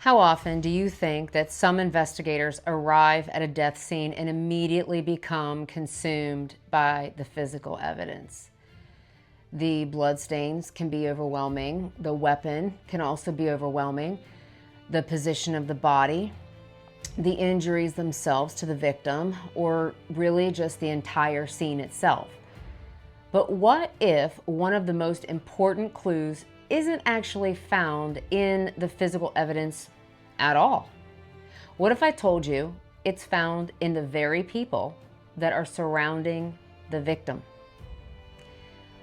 How often do you think that some investigators arrive at a death scene and immediately become consumed by the physical evidence? The bloodstains can be overwhelming. The weapon can also be overwhelming. The position of the body, the injuries themselves to the victim, or really just the entire scene itself. But what if one of the most important clues isn't actually found in the physical evidence at all? What if I told you it's found in the very people that are surrounding the victim?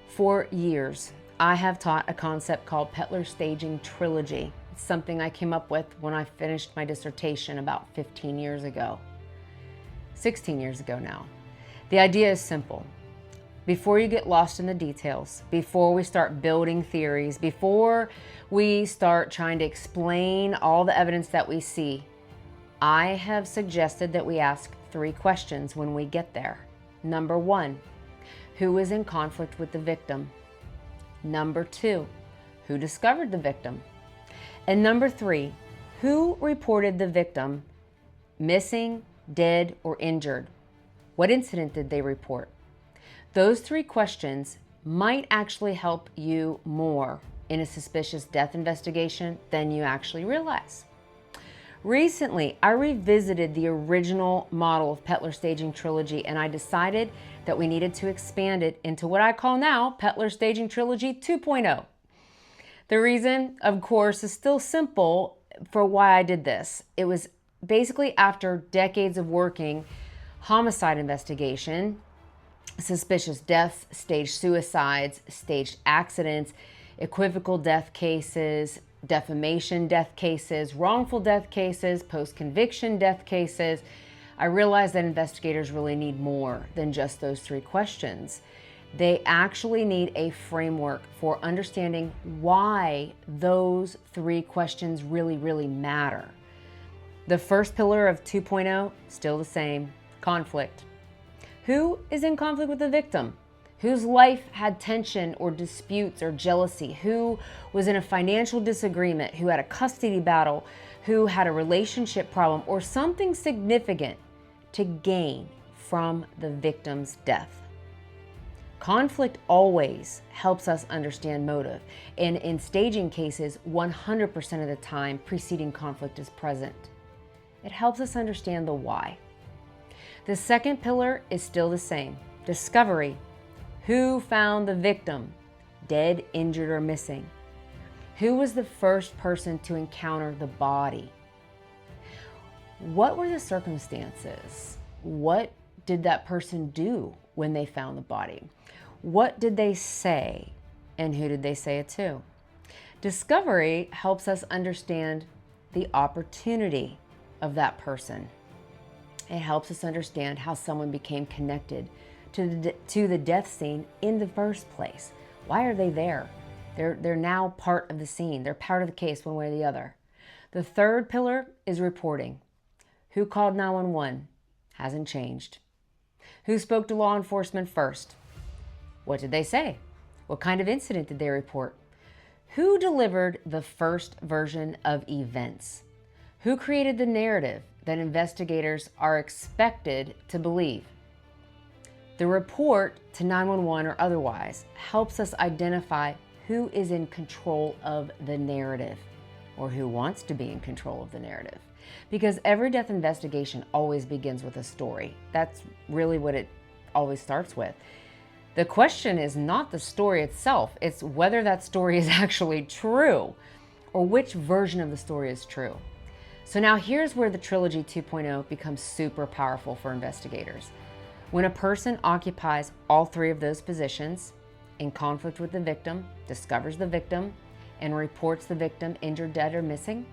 For years, I have taught a concept called Pettler Staging Trilogy. It's something I came up with when I finished my dissertation about 15 years ago. 16 years ago now. The idea is simple. Before you get lost in the details, before we start building theories, before we start trying to explain all the evidence that we see, I have suggested that we ask 3 questions when we get there. Number 1, who is in conflict with the victim? Number 2, who discovered the victim? And number 3, who reported the victim missing, dead, or injured? What incident did they report? Those 3 questions might actually help you more in a suspicious death investigation than you actually realize. Recently, I revisited the original model of Pettler Staging Trilogy, and I decided that we needed to expand it into what I call now Pettler Staging Trilogy 2.0. The reason, of course, is still simple for why I did this. It was basically after decades of working homicide investigation, suspicious deaths, staged suicides, staged accidents, equivocal death cases, defamation death cases, wrongful death cases, post-conviction death cases. I realized that investigators really need more than just those 3 questions. They actually need a framework for understanding why those 3 questions really matter. The first pillar of 2.0, still the same, conflict. Who is in conflict with the victim? Whose life had tension or disputes or jealousy? Who was in a financial disagreement? Who had a custody battle? Who had a relationship problem or something significant to gain from the victim's death? Conflict always helps us understand motive, and in staging cases, 100% of the time, preceding conflict is present. It helps us understand the why. The second pillar is still the same, discovery. Who found the victim, dead, injured, or missing? Who was the first person to encounter the body? What were the circumstances? What did that person do when they found the body? What did they say, and who did they say it to? Discovery helps us understand the opportunity of that person. It helps us understand how someone became connected to the death scene in the first place. Why are they there? They're now part of the scene. They're part of the case one way or the other. The third pillar is reporting. Who called 911? Hasn't changed. Who spoke to law enforcement first? What did they say? What kind of incident did they report? Who delivered the first version of events? Who created the narrative that investigators are expected to believe? The report to 911 or otherwise helps us identify who is in control of the narrative or who wants to be in control of the narrative. Because every death investigation always begins with a story. That's really what it always starts with. The question is not the story itself, it's whether that story is actually true or which version of the story is true. So now here's where the Trilogy 2.0 becomes super powerful for investigators. When a person occupies all 3 of those positions, in conflict with the victim, discovers the victim, and reports the victim injured, dead, or missing,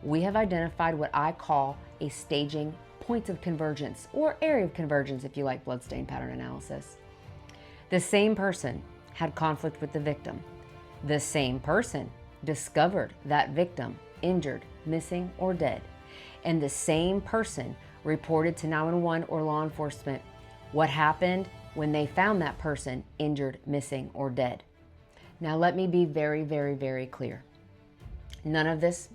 we have identified what I call a staging point of convergence, or area of convergence if you like bloodstain pattern analysis. The same person had conflict with the victim. The same person discovered that victim injured, missing, or dead. And the same person reported to 911 or law enforcement what happened when they found that person injured, missing, or dead. Now let me be very clear. None of this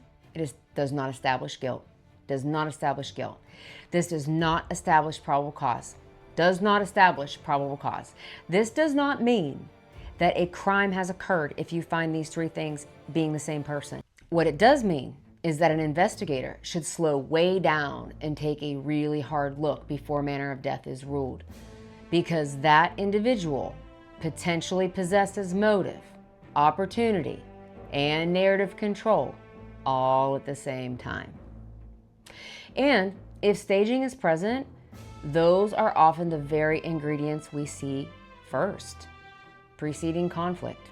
does not establish guilt. Does not establish guilt. This does not establish probable cause. Does not establish probable cause. This does not mean that a crime has occurred if you find these three things being the same person. What it does mean is that an investigator should slow way down and take a really hard look before manner of death is ruled, because that individual potentially possesses motive, opportunity, and narrative control all at the same time. And if staging is present, those are often the very ingredients we see first, preceding conflict.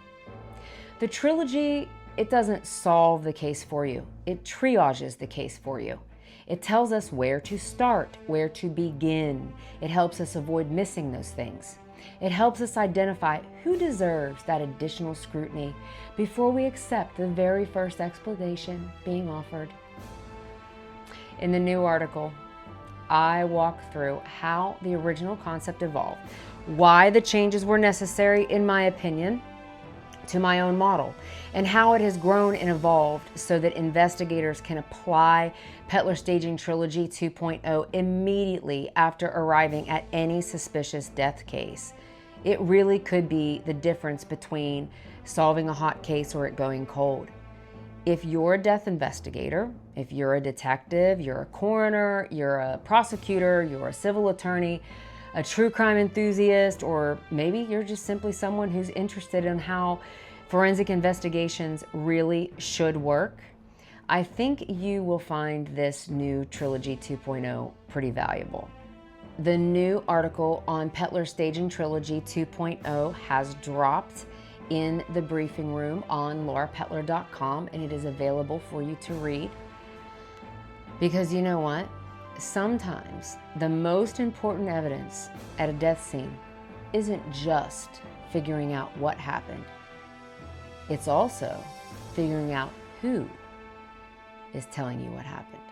The trilogy, it doesn't solve the case for you. It triages the case for you. It tells us where to start, where to begin. It helps us avoid missing those things. It helps us identify who deserves that additional scrutiny before we accept the very first explanation being offered. In the new article, I walk through how the original concept evolved, why the changes were necessary, in my opinion, to my own model, and how it has grown and evolved so that investigators can apply Pettler Staging Trilogy 2.0 immediately after arriving at any suspicious death case. It really could be the difference between solving a hot case or it going cold. If you're a death investigator, if you're a detective, you're a coroner, you're a prosecutor, you're a civil attorney, a true crime enthusiast, or maybe you're just simply someone who's interested in how forensic investigations really should work, I think you will find this new Trilogy 2.0 pretty valuable. The new article on Pettler Staging Trilogy 2.0 has dropped in the briefing room on laurapettler.com, and it is available for you to read. Because you know what? Sometimes the most important evidence at a death scene isn't just figuring out what happened. It's also figuring out who is telling you what happened.